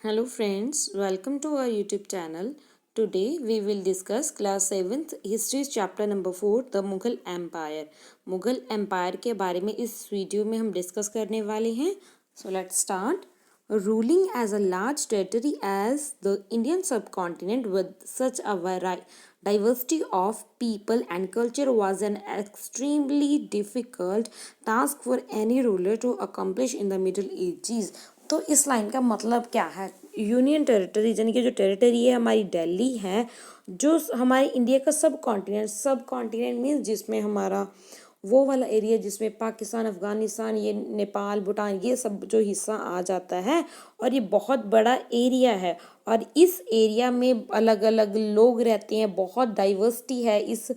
Hello friends, welcome to our YouTube channel. Today we will discuss class 7th history chapter number 4 the Mughal Empire. Mughal empire के बारे में इस video में हम discuss करने वाले हैं. So let's start. Ruling as a large territory as the Indian subcontinent with such a diversity of people and culture was an extremely difficult task for any ruler to accomplish in the Middle Ages. तो इस line का मतलब क्या है? Union territory यानी कि जो territory है हमारी दिल्ली है, जो हमारे इंडिया का सब कॉन्टिनेंट मीन्स जिसमें हमारा वो वाला एरिया जिसमें पाकिस्तान, अफ़गानिस्तान, ये नेपाल, भूटान, ये सब जो हिस्सा आ जाता है और ये बहुत बड़ा एरिया है और इस एरिया में अलग अलग लोग रहते हैं, बहुत डाइवर्सिटी है इस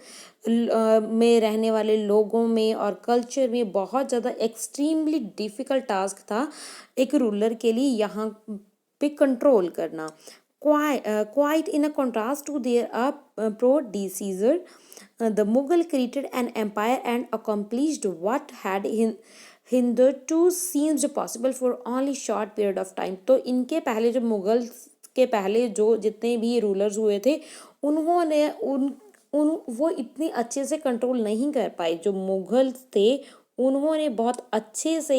में रहने वाले लोगों में और कल्चर में. बहुत ज़्यादा एक्सट्रीमली डिफ़िकल्ट टास्क था एक रूलर के लिए यहाँ पे कंट्रोल करना. Quite in a contrast to their predecessor, the Mughal created an empire and accomplished what had hitherto seemed possible for only short period of time. तो इनके पहले जो मुगल के पहले जो जितने भी रूलर्स हुए थे उन्होंने वो इतनी अच्छे से कंट्रोल नहीं कर पाए. जो मुगल थे उन्होंने बहुत अच्छे से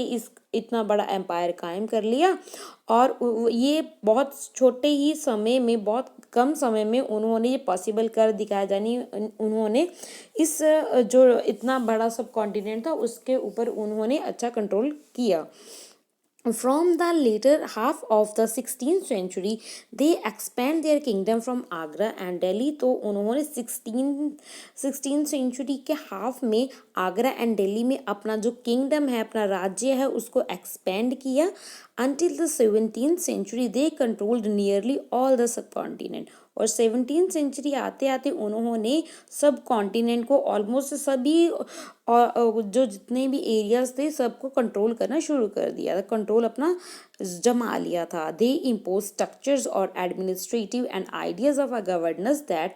इतना बड़ा एम्पायर कायम कर लिया और ये बहुत छोटे ही समय में, बहुत कम समय में उन्होंने ये पॉसिबल कर दिखाया. यानी उन्होंने इस जो इतना बड़ा सब कॉन्टिनेंट था उसके ऊपर उन्होंने अच्छा कंट्रोल किया. From the later half of the 16th century, they expand their kingdom from Agra and Delhi. तो उन्होंने 16th century के हाफ में आगरा एंड दिल्ली में अपना जो किंगडम है, अपना राज्य है, उसको एक्सपेंड किया. Until the 17th century, they controlled nearly all the subcontinent. और 17th सेंचुरी आते आते उन्होंने सब कॉन्टिनेंट को ऑलमोस्ट सभी जो जितने भी एरियाज थे सबको कंट्रोल करना शुरू कर दिया था, कंट्रोल अपना जमा लिया था. दे इम्पोज स्ट्रक्चर्स और administrative and ideas of a governance that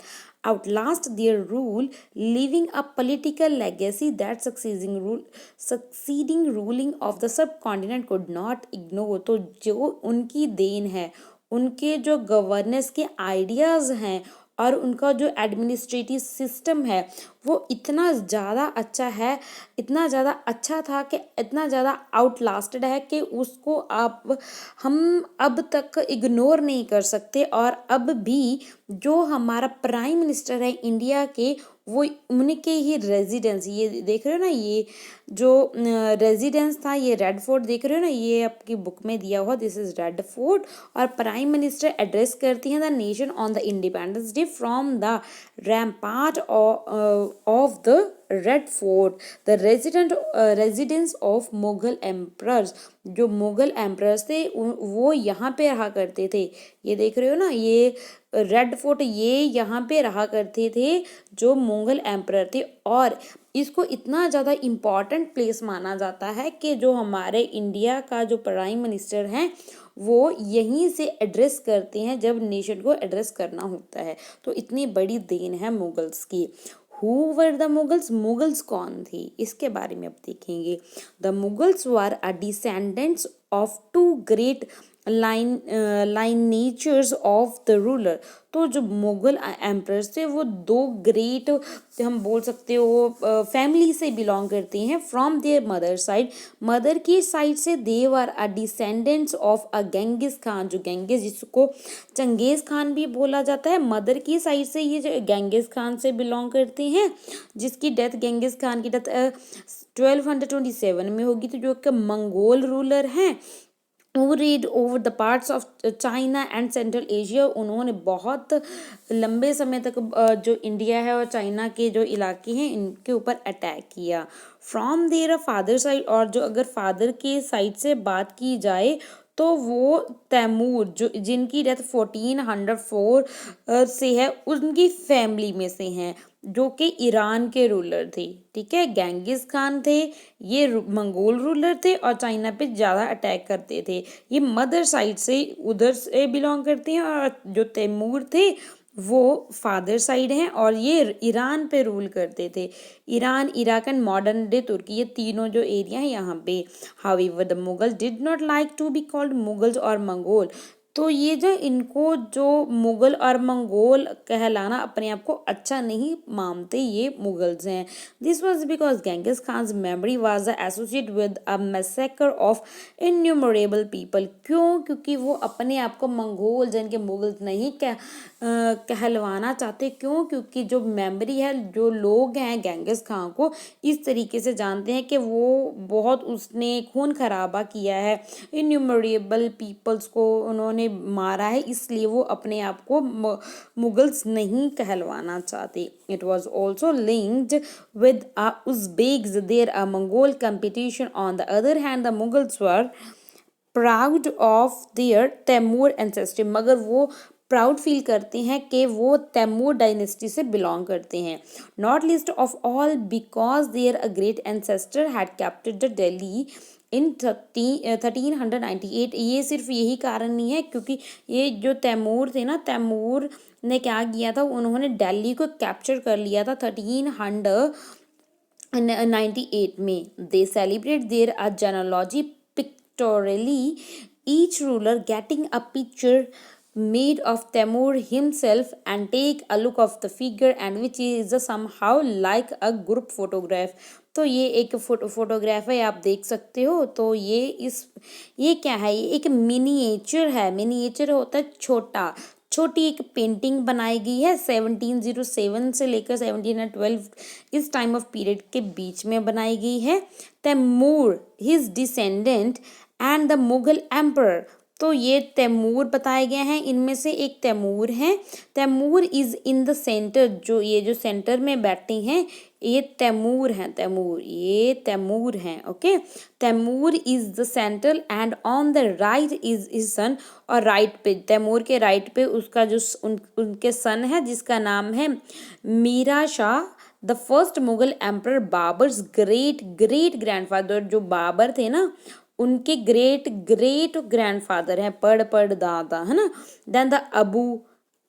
outlast their rule, leaving a political legacy that succeeding ruling of the subcontinent could not ignore. तो जो उनकी देन है, उनके जो गवर्नेंस के आइडियाज़ हैं और उनका जो एडमिनिस्ट्रेटिव सिस्टम है वो इतना ज़्यादा अच्छा है, इतना ज़्यादा अच्छा था कि इतना ज़्यादा आउटलास्टेड है कि उसको हम अब तक इग्नोर नहीं कर सकते. और अब भी जो हमारा प्राइम मिनिस्टर है इंडिया के, वो उनके ही रेजिडेंस, ये देख रहे हो ना, ये जो रेजिडेंस था, ये रेड फोर्ट देख रहे हो ना, ये आपकी बुक में दिया हुआ, दिस इज रेड फोर्ट. और प्राइम मिनिस्टर एड्रेस करती हैं the nation on the independence day from the rampart of the red fort, the residence of Mughal emperors. जो मुगल एम्परर्स थे वो यहाँ पे रहा करते थे. ये देख रहे हो ना, ये रेड फोर्ट, ये यहाँ पे रहा करते थे जो मुगल एम्परर थे. और इसको इतना ज़्यादा इम्पॉर्टेंट प्लेस माना जाता है कि जो हमारे इंडिया का जो प्राइम मिनिस्टर हैं वो यहीं से एड्रेस करते हैं जब नेशन को एड्रेस करना होता है. तो इतनी बड़ी देन है मुगल्स की. Who were the Mughals? Mughals कौन थे इसके बारे में अब देखेंगे. The Mughals were a descendants of two great lineages of the ruler. तो जो मुगल एम्परर्स थे वो दो ग्रेट, हम बोल सकते हो, फैमिली से बिलोंग करते हैं. From their mother side, mother की साइड से they were a descendants of a Genghis Khan. जो गेंगिस, जिसको चंगेज खान भी बोला जाता है, मदर की साइड से ये जो गेंगिस खान से बिलोंग करते हैं, जिसकी डेथ, गेंगिस खान की डेथ 1227 में होगी. तो जो कि मंगोल रूलर हैं, who ruled over the parts of China and central Asia. उन्होंने बहुत लंबे समय तक जो इंडिया है और चाइना के जो इलाके हैं इनके ऊपर अटैक किया. फ्रॉम देयर फादर साइड, और जो अगर फादर के साइड से बात की जाए तो वो तैमूर, जो जिनकी डेथ 1404 से है, उनकी फैमिली में से हैं, जो कि ईरान के रूलर थे. ठीक है, गेंगिस खान थे, ये मंगोल रूलर थे और चाइना पे ज़्यादा अटैक करते थे. ये मदर साइड से उधर से बिलोंग करते हैं और जो तैमूर थे वो फादर साइड हैं और ये ईरान पे रूल करते थे. Iran, Iraq and modern day Turkey, ये तीनों जो एरिया हैं यहाँ पे. However the Mughal did not like to be called Mughals और मंगोल. तो ये जो इनको जो मुगल और मंगोल कहलाना अपने आप को अच्छा नहीं मानते ये मुगल्स हैं। This was because Genghis Khan's memory was associate with a massacre of innumerable people. क्यों? क्योंकि वो अपने आप को मंगोल जन के मुगल्स नहीं कहलवाना चाहते। क्यों? क्योंकि जो मेमोरी है, जो लोग हैं गेंगिस खान को इस तरीके से जानते हैं कि वो बहुत उसने खून खराबा किया है, इन्यूमरेबल पीपल्स को उन्होंने मारा है, इसलिए वो अपने आप को मुगल्स नहीं कहलवाना चाहते। It was also linked with Uzbeks their a Mongol competition. On the other hand the Mughals were proud of their Timur ancestry. मगर वो प्राउड फील करते हैं कि वो तैमूर डायनेस्टी से बिलोंग करते हैं। Not least of all because their a great ancestor had captured the Delhi in 1398। ये सिर्फ यही कारण नहीं है, क्योंकि ये जो तैमूर थे ना, तैमूर ने क्या किया था, उन्होंने दिल्ली को कैप्चर कर लिया था 1398 में। They celebrate their a genealogy pictorially, each ruler getting a picture made of Temur himself and take a look of the figure and which is somehow like a group photograph। तो ये एक photograph है, आप देख सकते हो। तो ये क्या है? ये एक मिनिएचर है। मिनिएचर होता है छोटा, छोटी एक पेंटिंग बनाई गई है 1707 से लेकर 1712 इस टाइम ऑफ पीरियड के बीच में बनाई गई है। Timur his descendant and the Mughal emperor. तो ये तैमूर बताए गए हैं, इनमें से एक तैमूर है। Timur is in the centre, जो ये जो सेंटर में बैठे हैं ये तैमूर हैं। तैमूर, ये तैमूर हैं। Okay, Timur is the centre and on the right is his son. और राइट पे, तैमूर के राइट पे उसका जो उनके सन है जिसका नाम है Miran Shah, the first Mughal emperor Babur's great great grandfather. जो बाबर थे ना, उनके ग्रेट ग्रेट ग्रैंडफादर हैं, पड़ दादा, है ना। Then the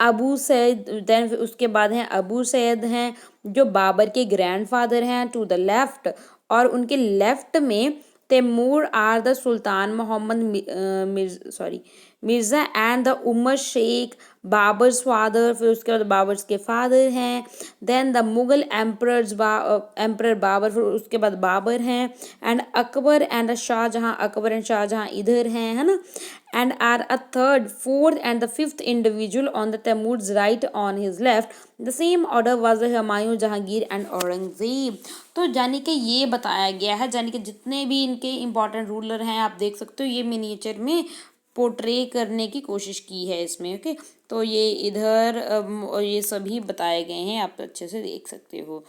Abu Said, then उसके बाद हैं अबू सैद हैं जो बाबर के ग्रैंडफादर हैं टू द लेफ्ट। और उनके लेफ्ट में Timur are the sultan Mohammad Mirza and the Umar Sheikh Babur's father. फिर उसके बाद बाबर्स के फादर हैं। Then the Mughal emperor Babur, फिर उसके बाद बाबर हैं। And Akbar and Shahjahan, Akbar and Shahjahan इधर हैं, है ना। And are a third, fourth and the fifth individual on the Timur's right on his left. The same order was Humayun, Jahangir and Aurangzeb. तो यानी कि ये बताया गया है, यानी कि जितने भी इनके इंपॉर्टेंट रूलर हैं आप देख सकते हो, ये मिनिएचर में पोर्ट्रे करने की कोशिश की है इसमें। ओके, तो ये इधर ये सभी बताए गए हैं, आप अच्छे से देख सकते हो।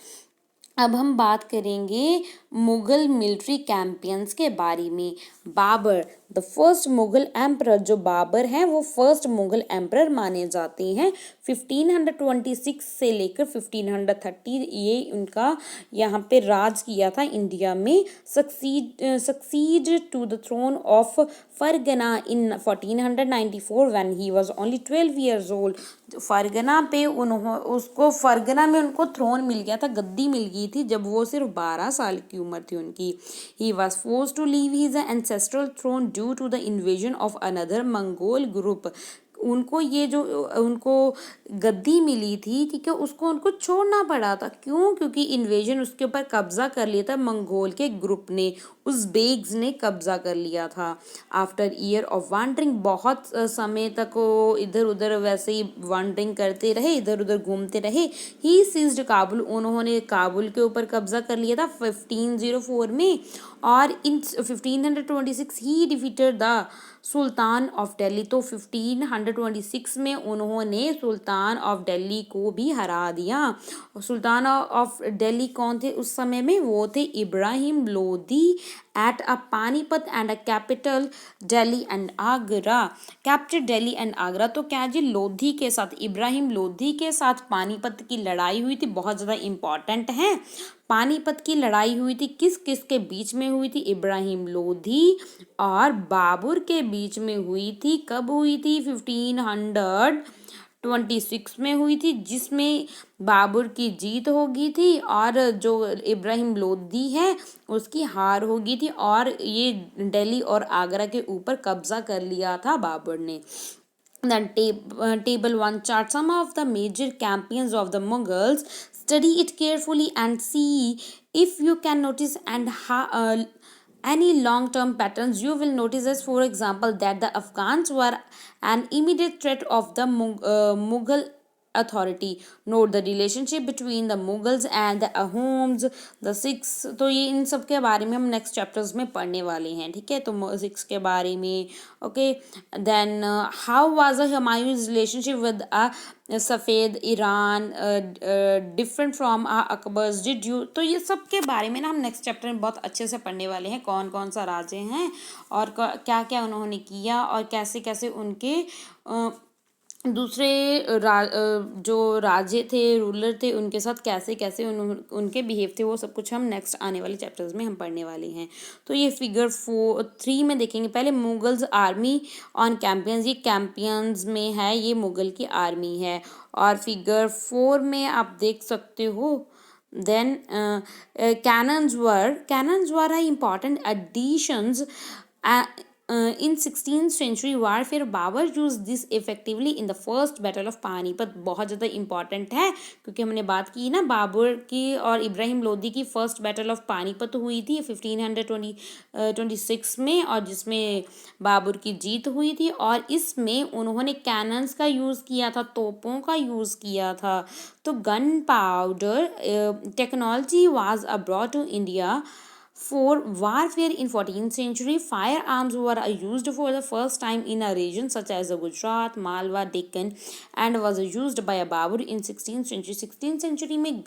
अब हम बात करेंगे मुगल मिलिट्री कैंपियंस के बारे में। Babur, the first Mughal emperor. जो बाबर हैं वो फर्स्ट मुगल एम्परर माने जाते हैं। 1526 से लेकर 1530 ये उनका यहाँ पे राज किया था इंडिया में। Succeed to the throne of Fergana in 1494 when he was only 12 years old. Fergana पे फरगना में उनको थ्रोन मिल गया था, गद्दी मिल गई थी जब वो सिर्फ 12 साल की उम्र थी उनकी। He was forced to leave his ancestral throne due to the invasion of another Mongol group. उनको ये जो उनको गद्दी मिली थी, ठीक है, उसको उनको छोड़ना पड़ा था। क्यों? क्योंकि इन्वेजन, उसके ऊपर कब्जा कर लिया था मंगोल के ग्रुप ने, उज़्बेक्स ने कब्जा कर लिया था। आफ्टर ईयर ऑफ वांडरिंग, बहुत समय तक वो इधर उधर वैसे ही वांडरिंग करते रहे, इधर उधर घूमते रहे। ही सीज्ड काबुल, उन्होंने काबुल के ऊपर कब्जा कर लिया था 1504 में। और इन 1526 ही defeated the sultan of Delhi. तो 1526 में उन्होंने सुल्तान ऑफ दिल्ली को भी हरा दिया। सुल्तान ऑफ दिल्ली कौन थे उस समय में? वो थे Ibrahim Lodi at a Panipat and a capital Delhi and Agra. Capture Delhi and Agra. तो क्या जी, लोधी के साथ, इब्राहिम लोधी के साथ पानीपत की लड़ाई हुई थी, बहुत ज़्यादा इम्पॉर्टेंट है। पानीपत की लड़ाई हुई थी, किस किस के बीच में हुई थी? इब्राहिम लोधी और बाबर के बीच में हुई थी। कब हुई थी? 1526 में हुई थी, जिसमें बाबर की जीत हो गई थी और जो इब्राहिम लोधी है उसकी हार हो गई थी। और ये दिल्ली और आगरा के ऊपर कब्जा कर लिया था बाबर ने। Then table 1 chart some of the major campaigns of the Mughals. Study it carefully and see if you can notice any long term patterns. You will notice, as for example, that the Afghans were an immediate threat of the Mughal authority. Note the relationship between the Mughals and the Ahoms, the Sikhs. तो ये इन सब के बारे में हम next chapters में पढ़ने वाले हैं, ठीक है। तो सिक्स के बारे में, okay. Then how was Humayun's relationship with Safavid Iran different from Akbar's did you. तो ये सब के बारे में ना हम नेक्स्ट चैप्टर में बहुत अच्छे से पढ़ने वाले हैं, कौन कौन सा राजे हैं और क्या क्या उन्होंने किया और कैसे कैसे उनके दूसरे जो राजे थे, रूलर थे, उनके साथ कैसे कैसे उनके बिहेव थे, वो सब कुछ हम नेक्स्ट आने वाले चैप्टर्स में हम पढ़ने वाले हैं। तो ये फिगर 3 में देखेंगे। पहले मुगल्स आर्मी ऑन कैंपियंस, ये कैंपियंस में है, ये मुगल की आर्मी है। और फिगर 4 में आप देख सकते हो, then cannons were important additions in 16th century warfare. Babur used this effectively in the first battle of Panipat. बहुत ज़्यादा इम्पॉर्टेंट है क्योंकि हमने बात की ना बाबर की और इब्राहिम लोदी की फर्स्ट बैटल ऑफ पानीपत हुई थी 1526 में, और जिसमें बाबर की जीत हुई थी। और इसमें उन्होंने कैनन्स का यूज़ किया था, तोपों का यूज़ किया था। तो gunpowder technology was abroad to India for warfare in 14th century. Firearms were used for the first time in a region such as Gujarat, Malwa, Deccan and was used by Babur in 16th century. 16th century में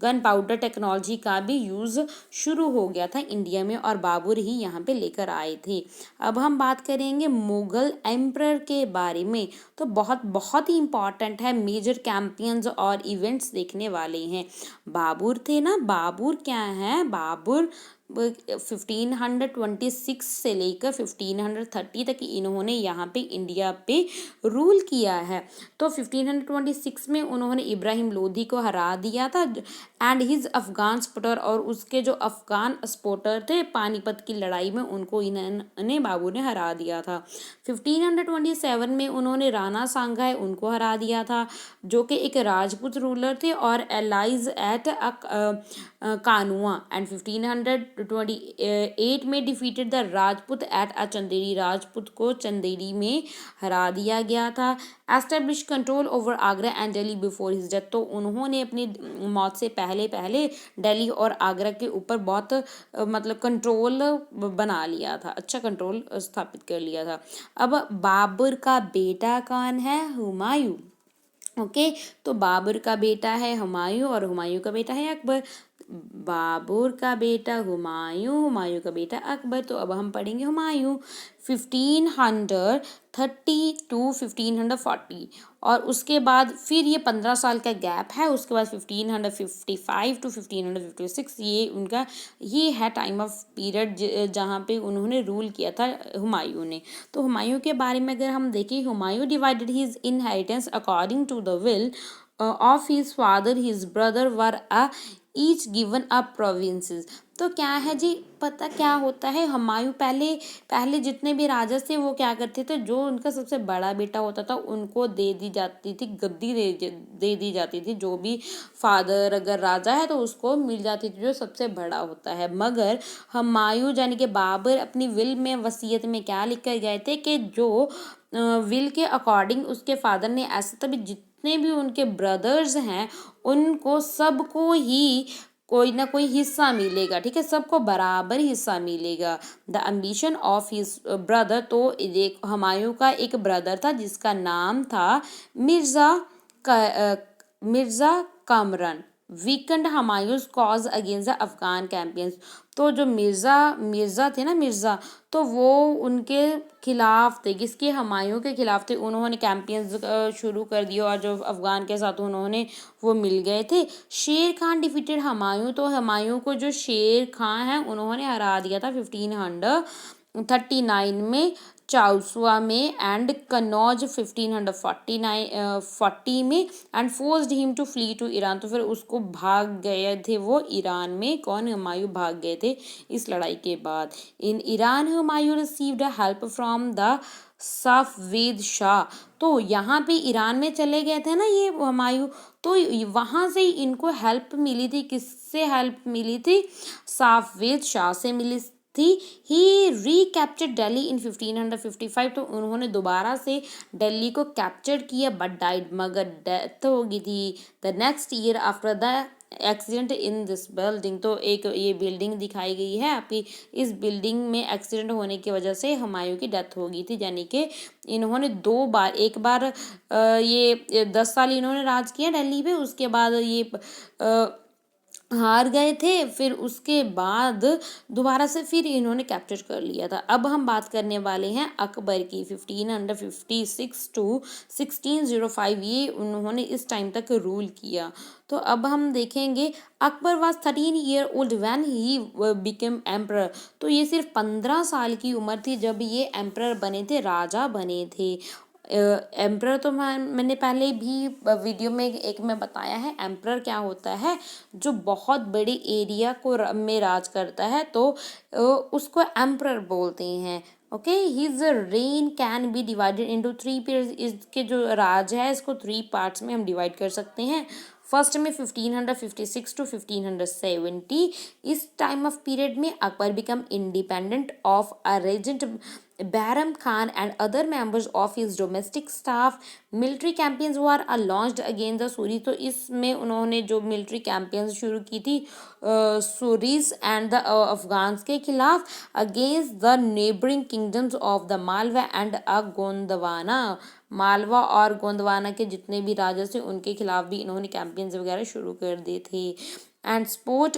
gun powder technology का भी use शुरू हो गया था India में और बाबर ही यहाँ पे लेकर आए थे। अब हम बात करेंगे मुगल एम्परर के बारे में। तो बहुत बहुत ही इम्पॉर्टेंट है, मेजर कैंपियंस और इवेंट्स देखने वाले हैं। बाबर थे ना, बाबर क्या है, बाबर 1526 से लेकर 1530 तक इन्होंने यहाँ पे इंडिया पे रूल किया है। तो 1526 में उन्होंने इब्राहिम लोधी को हरा दिया था एंड हिज अफगान स्पोर्टर, और उसके जो अफगान स्पोर्टर थे पानीपत की लड़ाई में उनको इन्होंने बाबू ने हरा दिया था। 1527 में उन्होंने राणा सांघाई उनको हरा दिया था, जो कि एक राजपूत रूलर थे और एलाइज एट कानुआ। एंड 1528 में defeated the Rajput at Chanderi, Rajput को चंदेरी में हरा दिया गया था। Establish control over Agra and Delhi before his death. तो उन्होंने अपनी मौत से पहले दिल्ली और आगरा के ऊपर बहुत मतलब कंट्रोल बना लिया था, अच्छा कंट्रोल स्थापित कर लिया था। अब बाबर का बेटा कौन है, हुमायूं। ओके, तो बाबर का बेटा है हुमायूं और हुमायूं का बेटा है अकबर। बाबर का बेटा हुमायूं, हुमायूं का बेटा अकबर। तो अब हम पढ़ेंगे हुमायूं 1530 टू 1540, और उसके बाद फिर ये 15 साल का गैप है। उसके बाद 1555 टू 1556 ये है टाइम ऑफ पीरियड जहाँ पे उन्होंने रूल किया था हुमायूं ने। तो हुमायूं के बारे में अगर हम देखें, Humayun divided his inheritance according to the will of his father, his brother were each given up provinces। तो क्या है जी, पता क्या होता है, हुमायूं पहले जितने भी राजा थे वो क्या करते थे, जो उनका सबसे बड़ा बेटा होता था उनको दे दी जाती थी गद्दी, दे दी जाती थी। जो भी फादर अगर राजा है तो उसको मिल जाती थी जो सबसे बड़ा होता है। मगर हुमायूं यानी कि बाबर अपनी विल में वसीयत में क्या लिख कर गए थे कि जो विल के अकॉर्डिंग उसके फादर ने ऐसा, तभी जितने भी उनके ब्रदर्स हैं उनको सबको ही कोई ना कोई हिस्सा मिलेगा, ठीक है, सबको बराबर हिस्सा मिलेगा। The ambition of his brother, तो एक हुमायूं का एक ब्रदर था जिसका नाम था Mirza Kamran. Weakened Humayun's cause against the Afghan campaigns. तो जो मिर्जा थे ना, मिर्जा, तो वो उनके खिलाफ थे, किसके, हुमायूं के खिलाफ थे। उन्होंने कैंपियंस शुरू कर दिया और जो अफगान के साथ उन्होंने वो मिल गए थे। शेर खान डिफीटेड हुमायूं, तो हुमायूं को जो शेर खान है उन्होंने हरा दिया था 1539 में चाउसुआ में, एंड कन्नौज 1540 में, and forced him to flee to Iran. तो फिर उसको भाग गए थे वो ईरान में, कौन, हुमायूं भाग गए थे इस लड़ाई के बाद। In Iran Humayun received help from the Safavid shah. तो यहाँ पे ईरान में चले गए थे ना ये हुमायूं, तो वहाँ से इनको हेल्प मिली थी। किससे हेल्प मिली थी? सफवेद शाह से मिली थी। ही रिकैप्चर्ड दिल्ली इन 1555। तो उन्होंने दोबारा से दिल्ली को कैप्चर किया बट डाइड, मगर डेथ हो गई थी the next year after the accident in this building. तो एक ये बिल्डिंग दिखाई गई है आपकी, इस बिल्डिंग में एक्सीडेंट होने की वजह से हुमायूं की डेथ हो गई थी। यानी कि इन्होंने 2 बार, एक बार ये 10 साल इन्होंने राज किया दिल्ली पे, उसके बाद ये हार गए थे, फिर उसके बाद दोबारा से फिर इन्होंने कैप्चर कर लिया था। अब हम बात करने वाले हैं अकबर की। 1556 टू 1605 ये उन्होंने इस टाइम तक रूल किया। तो अब हम देखेंगे Akbar was 13 year old when he became emperor. तो ये सिर्फ 15 साल की उम्र थी जब ये एम्परर बने थे, राजा बने थे। एम्परर तो मैंने पहले भी वीडियो में एक में बताया है। एम्परर क्या होता है? जो बहुत बड़े एरिया को में राज करता है, तो उसको एम्परर बोलते हैं। Okay, his rain can be divided into 3 periods. इसके जो राज है इसको 3 पार्ट्स में हम डिवाइड कर सकते हैं। फर्स्ट में 1556 टू 1570। इस टाइम ऑफ पीरियड में Akbar become independent of a regent Bahram Khan and other members of his domestic staff. Military campaigns were launched against the Suris। तो इसमें उन्होंने जो मिलिट्री कैंपेन्स शुरू की थी सूरीज एंड द अफगान्स के खिलाफ, against the neighbouring kingdoms of the Malwa and Gondwana. Malwa और गोंदवाना के जितने भी राजा थे उनके खिलाफ भी इन्होंने कैंपेन्स वगैरह शुरू कर दिए थे। And sport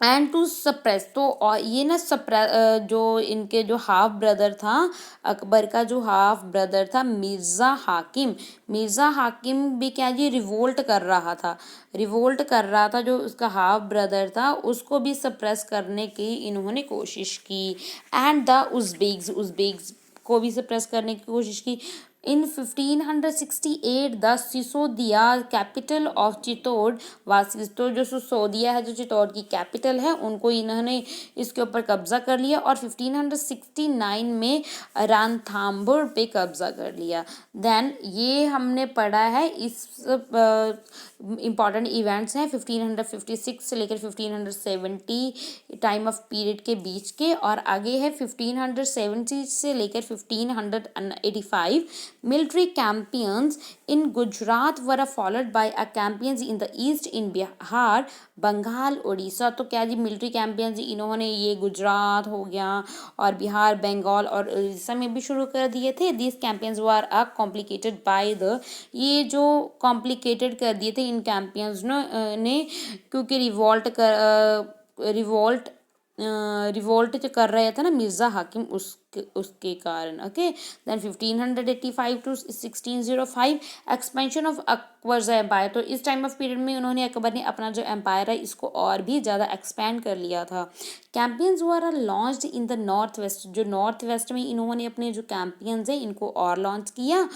and to suppress. तो और ये ना जो इनके जो हाफ ब्रदर था, अकबर का जो हाफ ब्रदर था मिर्ज़ा हाकिम, मिर्ज़ा हाकिम भी क्या जी रिवोल्ट कर रहा था, रिवोल्ट कर रहा था। जो उसका हाफ ब्रदर था उसको भी सप्रेस करने की इन्होंने कोशिश की। एंड द उज़्बेक्स, उज़्बेक्स को भी सप्रेस करने की कोशिश की। In 1568 the Sisodia capital of Chittor was seized. तो जो सिसोदिया है जो चित्तौड़ की कैपिटल है, उनको इन्होंने इसके ऊपर कब्जा कर लिया और 1569 में रणथंभौर पे कब्जा कर लिया। देन ये हमने पढ़ा है, इस इम्पॉर्टेंट इवेंट्स हैं 1556 से लेकर 1570 टाइम ऑफ पीरियड के बीच के, और आगे है 1570 से लेकर 1585। Military campaigns in Gujarat were followed by a campaigns in the east in Bihar, Bengal, Orissa. तो क्या जी मिलिट्री कैंपेन्स इन्होंने ये गुजरात हो गया और बिहार, बंगाल और उड़ीसा में भी शुरू कर दिए थे। This campaigns were a complicated by the, ये जो कॉम्प्लिकेटेड कर दिए थे इन कैंपेन्स ने, क्योंकि रिवोल्ट जो कर रहे थे ना मिर्ज़ा हाकिम, उसके कारण। Okay, then 1585 to 1605 expansion of Akbar's empire. तो इस टाइम ऑफ पीरियड में उन्होंने अकबर ने अपना जो एम्पायर है इसको और भी ज़्यादा एक्सपेंड कर लिया था। Campaigns were launched in the north waste. जो नॉर्थ वेस्ट में इन्होंने अपने जो कैंपेन्स हैं इनको और लॉन्च किया।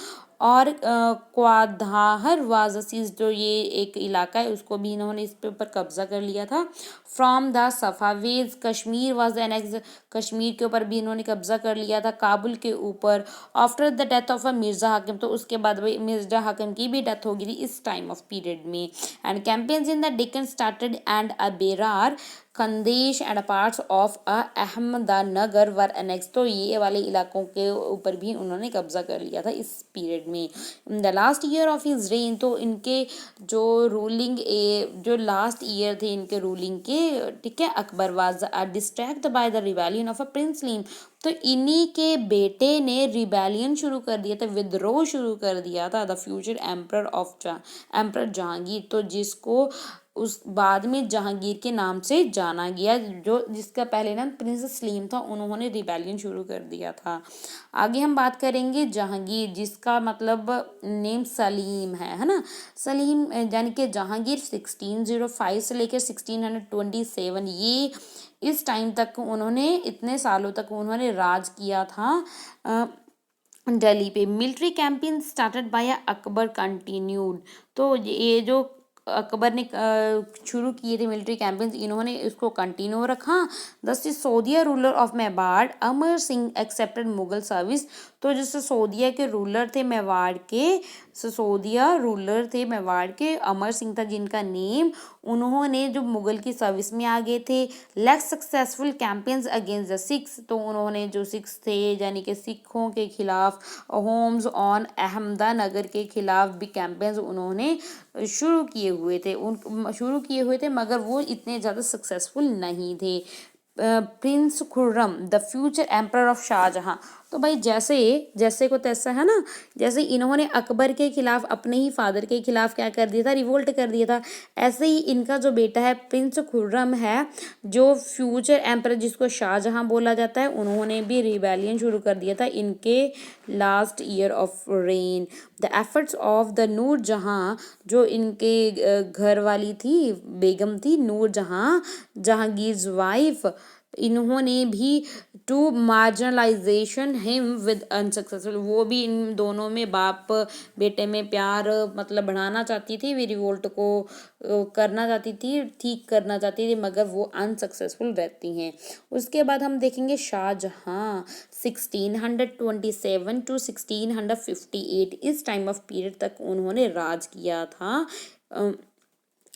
और क्वाधार वाजसीज जो ये एक इलाका है उसको भी इन्होंने इस पे ऊपर कब्जा कर लिया था। From the Safavids Kashmir was annex. Kashmir के ऊपर भी इन्होंने कब्जा कर लिया था, काबुल के ऊपर। After the death of a Mirza हाकिम, तो उसके बाद भाई मिर्ज़ा हाकिम की भी डेथ हो गई थी इस टाइम ऑफ पीरियड में। And campaigns in the Deccan started and a Berar, Khandesh and parts of Ahmadnagar were annex. तो ये वाले इलाकों के ऊपर भी उन्होंने कब्जा कर लिया था इस पीरियड में। In the last year of his rain, तो इनके जो रूलिंग जो लास्ट ईयर थे इनके रूलिंग के, ठीक है, Akbar was distract by the rebellion of a prince Salim. तो इन्हीं के बेटे ने रिबेलियन शुरू कर दिया था, विद्रोह शुरू कर दिया था, द फ्यूचर एम्परर जहांगीर। तो जिसको उस बाद में जहांगीर के नाम से जाना गया, जो जिसका पहले नाम प्रिंस सलीम था, उन्होंने रिबेलियन शुरू कर दिया था। आगे हम बात करेंगे जहांगीर, जिसका मतलब नेम सलीम है ना। सलीम यानी कि जहांगीर 1605 से लेकर 1627 ये इस टाइम तक उन्होंने, इतने सालों तक उन्होंने राज किया था दिल्ली पे। Military campaign started by Akbar continued. तो ये जो अकबर ने शुरू किए थे मिलिट्री कैंपेन्स, इन्होंने इसको कंटिन्यू रखा। The Sisodia ruler of Mewar Amar Singh accepted Mughal service. तो जो सिसोदिया के रूलर थे मेवाड़ के, सिसोदिया रूलर थे मेवाड़ के, अमर सिंह था जिनका नेम, उन्होंने जो मुगल की सर्विस में आ गए थे। Less successful campaigns against the Sikhs, तो उन्होंने जो सिख्स थे यानी कि सिखों के खिलाफ, होम्स ऑन अहमदानगर के खिलाफ भी कैंपेन्स उन्होंने शुरू किए हुए थे मगर वो इतने ज़्यादा सक्सेसफुल नहीं थे। Prince Khurram the future emperor of Shahjahan, तो भाई जैसे जैसे को तैसा है ना, जैसे इन्होंने अकबर के खिलाफ अपने ही फादर के खिलाफ क्या कर दिया था, रिवोल्ट कर दिया था, ऐसे ही इनका जो बेटा है प्रिंस खुर्रम है, जो फ्यूचर एम्पर जिसको शाहजहां बोला जाता है, उन्होंने भी रिबेलियन शुरू कर दिया था इनके last year of reign. The efforts of the Nur Jahan, जो इनके घर वाली थी, बेगम थी नूर जहां, जहांगीर वाइफ, इन्होंने भी to marginalization him with unsuccessful, वो भी इन दोनों में बाप बेटे में प्यार मतलब बढ़ाना चाहती थी, वे रिवोल्ट को करना चाहती थी, ठीक करना चाहती थी, मगर वो अनसक्सेसफुल रहती हैं। उसके बाद हम देखेंगे शाहजहां 1627 टू 1658, इस टाइम ऑफ पीरियड तक उन्होंने राज किया था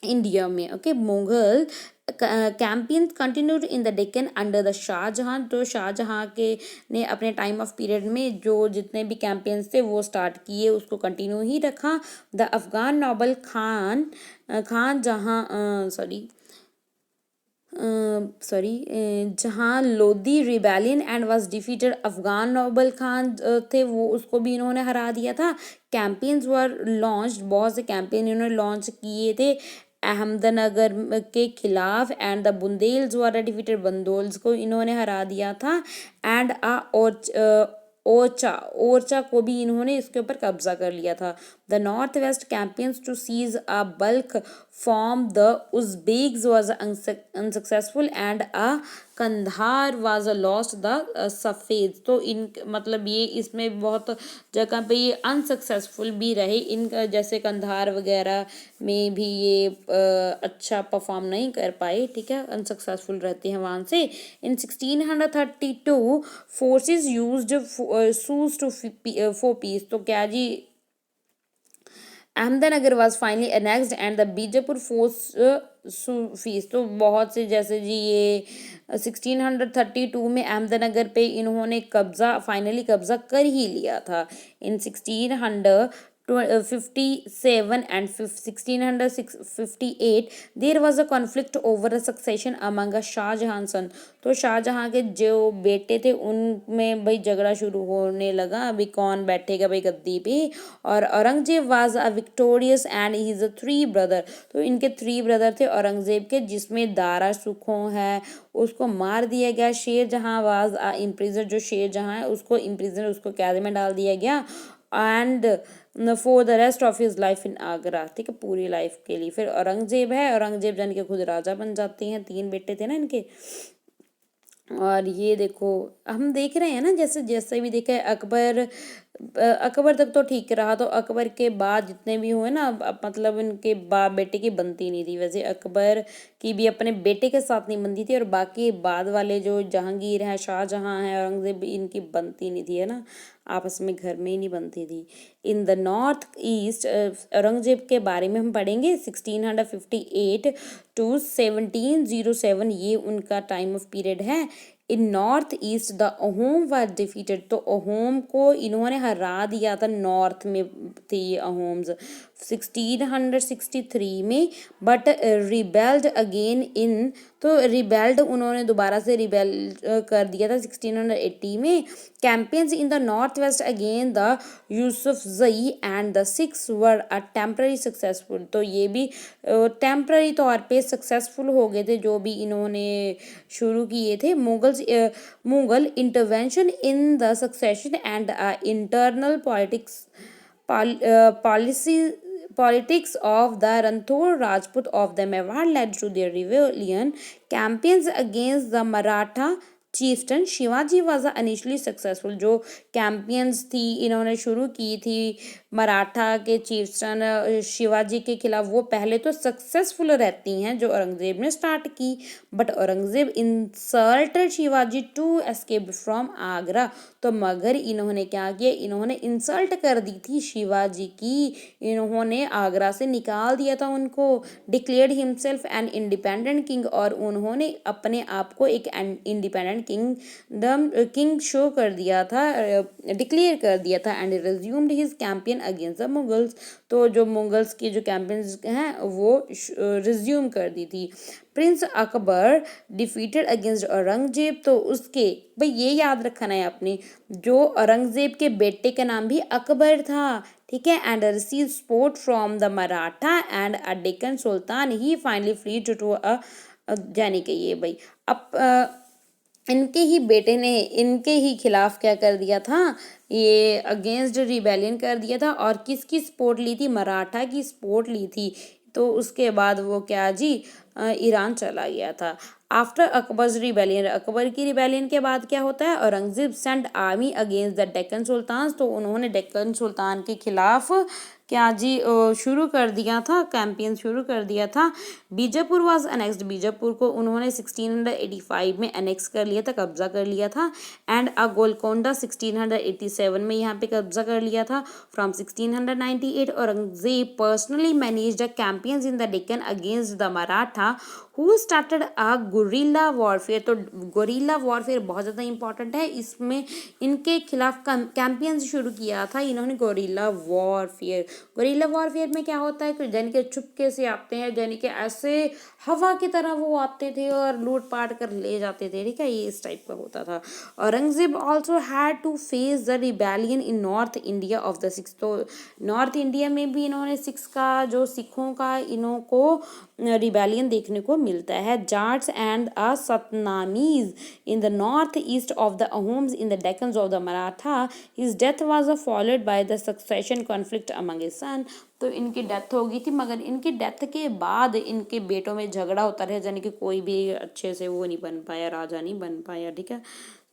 इंडिया में। Okay, Mughal campaigns continued in the Deccan under the Shahjahan, तो शाहजहां के ने अपने टाइम ऑफ पीरियड में जो जितने भी कैंपेन्स थे वो स्टार्ट किए, उसको कंटिन्यू ही रखा। The Afghan noble Khan Jahan Lodi rebellion and was defeated, Afghan noble Khan थे वो, उसको भी इन्होंने हरा दिया था। कैंपेन्स वर लॉन्च्ड, बहुत से कैंपेन इन्होंने लॉन्च किए थे अहमदनगर के खिलाफ, एंड द बुंदेल्स वर डिफीटेड, बंदोल्स को इन्होंने हरा दिया था। एंड ओरछा को भी इन्होंने इसके ऊपर कब्जा कर लिया था। The north west campaigns to seize a Balkh from the Uzbeks was unsuccessful and a Kandahar was lost the Safavid, तो इन मतलब ये इसमें बहुत जगह पे ये अनसक्सेसफुल भी रहे, इन जैसे कंधार वगैरह में भी ये अच्छा परफॉर्म नहीं कर पाए, ठीक है, अनसक्सेसफुल रहते हैं वहाँ से। In 1632 forces used sues to for peace, तो क्या जी Ahmadnagar was finally annexed and the Bijapur force fees, तो बहुत से जैसे जी ये 1632 में अहमदनगर पे इन्होंने फाइनली कब्जा कर ही लिया था। In 1657 and 1658 there was a conflict over the succession among Shahjahan son, तो शाहजहां के जो बेटे थे उनमें भाई झगड़ा शुरू होने लगा, अभी कौन बैठेगा भाई गद्दी पे। और Aurangzeb was a victorious and his 3 brother, तो इनके 3 ब्रदर थे औरंगजेब के, जिसमें दारा सुखो है उसको मार दिया गया। शेर जहां वाज अ इम्प्रिजर, जो शेर जहां है उसको इम्प्रिजर, उसको कैद में डाल दिया गया। And for the rest of his life in Agra, ठीक है, पूरी लाइफ के लिए। फिर औरंगजेब है, औरंगजेब जान के खुद राजा बन जाते हैं, 3 बेटे थे ना इनके। और ये देखो हम देख रहे हैं ना, जैसे जैसे भी देखा है अकबर तक तो ठीक रहा, तो अकबर के बाद जितने भी हुए ना, अब मतलब इनके बाप बेटे की बनती नहीं थी। वैसे अकबर की भी अपने बेटे के साथ नहीं बनती थी, और बाकी बाद वाले जो जहांगीर हैं, शाहजहां हैं, औरंगजेब, इनकी बनती नहीं थी, है ना, आपस में घर में ही नहीं बनती थी। इन द नॉर्थ ईस्ट औरंगजेब के बारे में हम पढ़ेंगे 1658 टू 1707, ये उनका टाइम ऑफ पीरियड है। In north east the Ahom were defeated, तो अहोम को इन्होंने हरा दिया था, नॉर्थ में थे ये अहोम्स 1663 में, बट रिबेल्ड अगेन इन, तो रिबेल्ड उन्होंने दोबारा से रिबेल कर दिया था 1680 में। Campaigns in the north waste again the Yousafzai and the six were a temporary successful, तो ये भी टेम्पररी तौर पे सक्सेसफुल हो गए थे जो भी इन्होंने शुरू किए थे। Mughal intervention in the succession and internal politics of the Ranthor Rajput of the Mewar led to their rebellion campaigns against the Maratha chieftain Shivaji was initially successful। जो कैंपियंस थी इन्होंने शुरू की थी मराठा के चीफ्टन शिवाजी के खिलाफ, वो पहले तो सक्सेसफुल रहती हैं जो औरंगजेब ने स्टार्ट की, but Aurangzeb insulted Shivaji to escape from Agra. तो मगर इन्होंने क्या किया, इन्होंने इंसल्ट कर दी थी शिवाजी की, इन्होंने आगरा से निकाल दिया था उनको। Declared himself an independent king, और उन्होंने अपने आप को एक इंडिपेंडेंट किंग शो कर दिया था, डिक्लेयर कर दिया था। And resumed his campaign against the Mughals. तो जो मुगल्स की जो कैंपेन्स हैं वो रिज्यूम कर दी थी। Prince Akbar defeated against Aurangzeb. तो उसके भाई ये याद रखना है आपने, जो औरंगजेब के बेटे का नाम भी अकबर था, ठीक है। And receive support from the Maratha and a Deccan sultan, he finally flee to जाने के ये भाई अब इनके ही बेटे ने इनके ही खिलाफ क्या कर दिया था, ये अगेंस्ट रिबेलियन कर दिया था। और किसकी सपोर्ट ली थी, मराठा की सपोर्ट ली थी। तो उसके बाद वो क्या जी ईरान चला गया था। आफ्टर अकबर्स रिबेलियन, अकबर की रिबेलियन के बाद क्या होता है, Aurangzeb send army against the Deccan sultan. तो उन्होंने डेक्कन सुल्तान के खिलाफ क्या जी शुरू कर दिया था, कैंपेन शुरू कर दिया था। बीजापुर वाज अनेक्स्ड, बीजापुर को उन्होंने 1685 में अनेक्स कर लिया था, कब्जा कर लिया था। एंड गोलकोंडा 1687 में यहाँ पे कब्जा कर लिया था। From 1698 Aurangzeb personally managed the campaigns in the Deccan against the Maratha who started a guerrilla warfare. तो गुरिल्ला वॉरफेयर बहुत ज़्यादा इंपॉर्टेंट है, इसमें इनके खिलाफ कैंपेन शुरू किया था इन्होंने, गुरिल्ला वॉरफेयर। गुरिल्ला वॉरफेयर में क्या होता है कि यानी कि चुपके से आते हैं, यानी कि ऐसे हवा की तरह वो आते थे और लूट पाट कर ले जाते थे, ठीक है, ये इस टाइप का होता था। Aurangzeb also had to face the rebellion in north India of the Sikhs. तो नॉर्थ इंडिया में भी इन्होंने सिखों का इन्हों को रिबेलियन देखने को मिलता है। Jats and a Satnamis in the north east of the Ahoms in the Deccan of the Maratha. His death was followed by the succession conflict among his son. तो इनकी डेथ हो गई थी, मगर इनकी डेथ के बाद इनके बेटों में झगड़ा होता रहा, यानी कि कोई भी अच्छे से वो नहीं बन पाया, राजा नहीं बन पाया, ठीक है।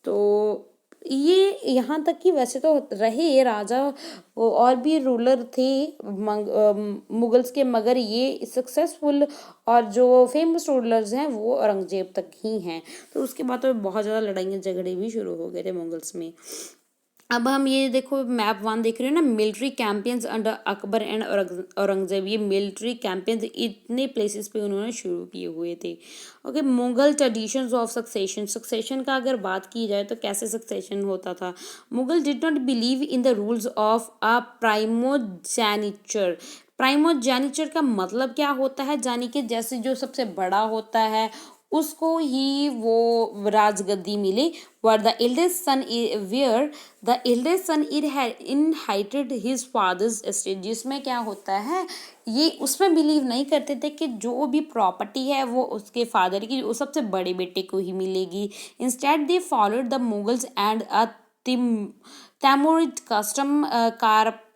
तो ये यहाँ तक कि वैसे तो रहे राजा और भी रूलर थे मुगल्स के, मगर ये सक्सेसफुल और जो फेमस रूलर्स हैं वो औरंगजेब तक ही हैं। तो उसके बाद तो बहुत ज़्यादा लड़ाइयाँ झगड़े भी शुरू हो गए थे मुगल्स में। अब हम ये देखो मैप 1 देख रहे हो ना, military campaigns under Akbar and Aurangzeb. ये मिलिट्री कैंपेन्स इतने प्लेसेस पे उन्होंने शुरू किए हुए थे। Okay, Mughal traditions of succession का अगर बात की जाए तो कैसे सक्सेशन होता था। Mughal did not believe in the rules of a primogeniture. Primogeniture का मतलब क्या होता है, यानी कि जैसे जो सबसे बड़ा होता है उसको ही वो राजगद्दी मिले। Were the eldest son where the eldest son inherited his father's estate. जिसमें क्या होता है, ये उसमें बिलीव नहीं करते थे कि जो भी प्रॉपर्टी है वो उसके फादर की, वो सबसे बड़े बेटे को ही मिलेगी। Instead they followed the Mughals and a Timurid custom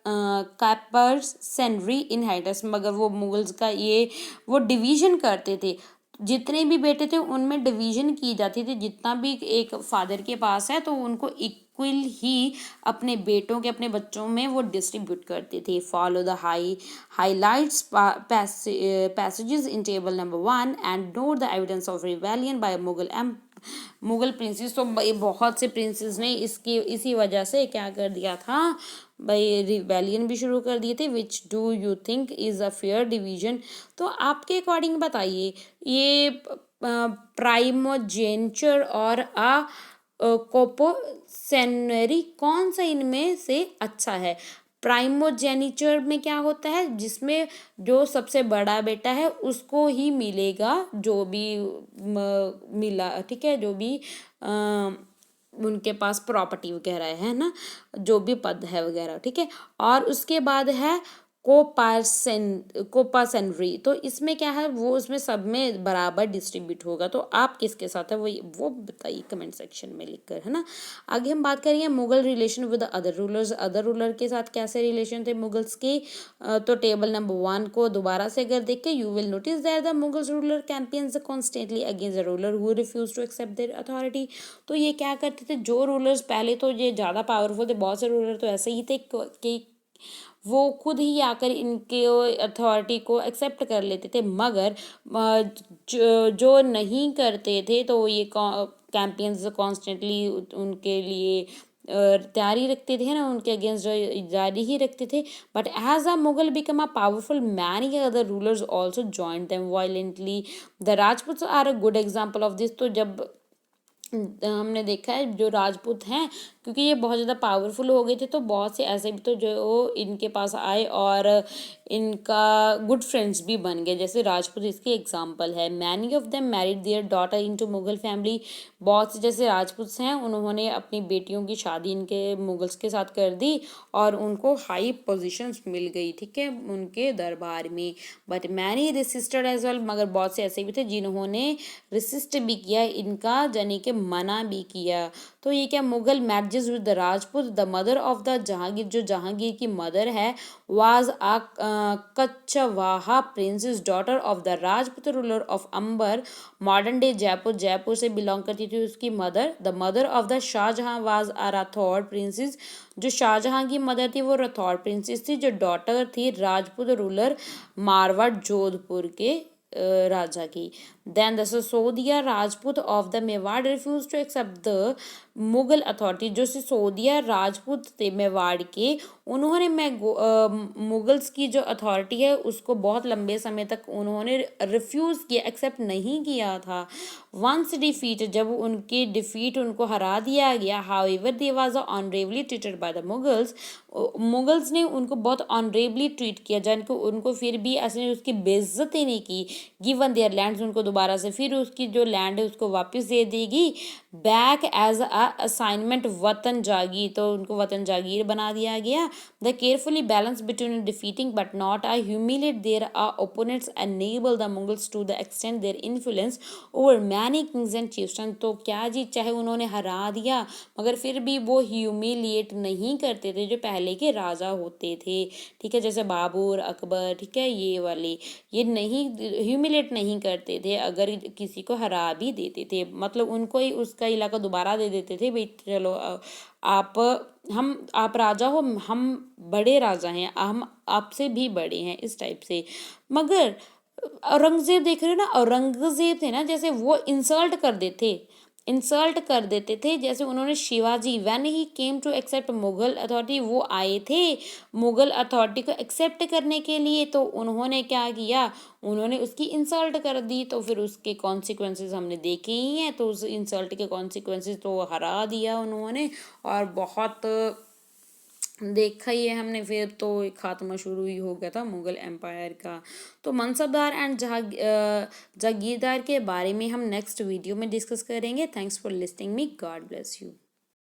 coparcenary inheritance. मगर वो मुगल्स का ये वो डिवीजन करते थे, जितने भी बेटे थे उनमें डिवीजन की जाती थी। जितना भी एक फादर के पास है तो उनको इक्वल ही अपने बेटों के, अपने बच्चों में वो डिस्ट्रीब्यूट करते थे। Follow the highlights passages in table number 1 and note the evidence of rebellion by Mughal princes. तो भाई बहुत से प्रिंसेस ने इसी वजह से क्या कर दिया था भाई, रिबेलियन भी शुरू कर दिए थे। Which do you think is a fair division. तो आपके अकॉर्डिंग बताइए, ये प्राइमोजेंचर और कोपोसेनरी कौन सा इनमें से अच्छा है। प्राइमोजेनिचर में क्या होता है, जिसमें जो सबसे बड़ा बेटा है उसको ही मिलेगा जो भी मिला, ठीक है, जो भी उनके पास प्रॉपर्टी वगैरह है ना, जो भी पद है वगैरह, ठीक है। और उसके बाद है कोपासेनरी। तो इसमें क्या है, वो उसमें सब में बराबर डिस्ट्रीब्यूट होगा। तो आप किसके साथ है वो बताइए कमेंट सेक्शन में लिखकर, है ना। आगे हम बात करेंगे Mughal relation with other rulers. Other ruler के साथ कैसे रिलेशन थे मुगल्स के। तो टेबल नंबर 1 को दोबारा से अगर देखें, you will notice that the Mughals ruler campaigns constantly against the ruler who refuse to accept their authority. तो ये क्या करते थे, जो रूलर्स पहले तो ये ज़्यादा पावरफुल थे, बहुत से रूलर तो ऐसे ही थे कि वो खुद ही आकर इनके अथॉरिटी को एक्सेप्ट कर लेते थे, मगर जो नहीं करते थे तो ये कैंपेन्स कॉन्स्टेंटली उनके लिए तैयारी रखते थे ना, उनके अगेंस्ट जारी ही रखते थे। But as a Mughal become a powerful, many other rulers also join them violently. The Rajput are a good example of this. तो जब हमने देखा है जो राजपूत हैं, क्योंकि ये बहुत ज़्यादा पावरफुल हो गए थे, तो बहुत से ऐसे भी तो जो इनके पास आए और इनका गुड फ्रेंड्स भी बन गए, जैसे राजपूत इसकी एग्जांपल है। Many of them married there daughter into Mughal family. बहुत से जैसे राजपूत हैं, उन्होंने अपनी बेटियों की शादी इनके मुगल्स के साथ कर दी और उनको हाई पोजीशंस मिल गई, ठीक है, उनके दरबार में। But many resisted as well. मगर बहुत से ऐसे भी थे जिन्होंने रेसिस्ट भी किया इनका, यानी कि मना भी किया। तो ये क्या, Mughal marriages with the Rajput. The mother of the Jahangir, जो जहांगीर की मदर है, was a Kachhwaha princess, daughter of the Rajput ruler of Amber, modern day Jaipur. Jaipur से बिलोंग करती थी उसकी mother. The mother of the Shahjahan was a Rathore princess. जो शाहजहां की मदर थी वो राठौड़ प्रिंसेस थी, जो डॉटर थी राजपूत रूलर मारवाड़ जोधपुर के राजा की। Then the Sisodia Rajput of the Mewar refuse to accept the Mughal authority. जो सिसोदिया राजपूत थे मेवाड़ के, उन्होंने मुगल्स की जो अथॉरिटी है उसको बहुत लंबे समय तक उन्होंने रिफ्यूज़ किया, एक्सेप्ट नहीं किया था। वंस डिफीट, जब उनकी डिफीट उनको हरा दिया गया, however they was honourably treated by the Mughals. Mughals ने उनको बहुत ऑनरेबली ट्रीट किया, जिनको उनको फिर भी ऐसे उसकी बेइज्जती नहीं की। गिवन देयर लैंड्स, उनको दोबारा से फिर उसकी जो लैंड है उसको वापस दे देगी, बैक एज अ असाइनमेंट वतन जागीर। तो उनको वतन जागीर बना दिया गया। The carefully balance between defeating but not a humiliate their opponents enable the Mughals to the extend their influence over many kings and chieftain. तो क्या जी, चाहे उन्होंने हरा दिया मगर फिर भी वो ह्यूमिलिएट नहीं करते थे जो पहले के राजा होते थे, ठीक है, जैसे बाबर, अकबर, ठीक है, ये वाले, ये नहीं ह्यूमिलेट नहीं करते थे। अगर किसी को हरा भी देते थे, मतलब उनको ही उसका इलाका दोबारा दे देते थे, भाई चलो आप राजा हो, हम बड़े राजा हैं, हम आपसे भी बड़े हैं, इस टाइप से। मगर औरंगजेब देख रहे हो ना, औरंगजेब थे ना, जैसे वो इंसल्ट कर देते थे। जैसे उन्होंने Shivaji, when he came to accept Mughal authority, वो आए थे मुगल अथॉरिटी को एक्सेप्ट करने के लिए, तो उन्होंने क्या किया, उन्होंने उसकी इंसल्ट कर दी। तो फिर उसके कॉन्सिक्वेंसेस हमने देखे ही हैं। तो उस इंसल्ट के कॉन्सिक्वेंसेस तो हरा दिया उन्होंने, और बहुत देखा ही है हमने। फिर तो एक खात्मा शुरू ही हो गया था मुगल एम्पायर का। तो मनसबदार एंड जागीरदार के बारे में हम नेक्स्ट वीडियो में डिस्कस करेंगे। Thanks for listening me, God bless you.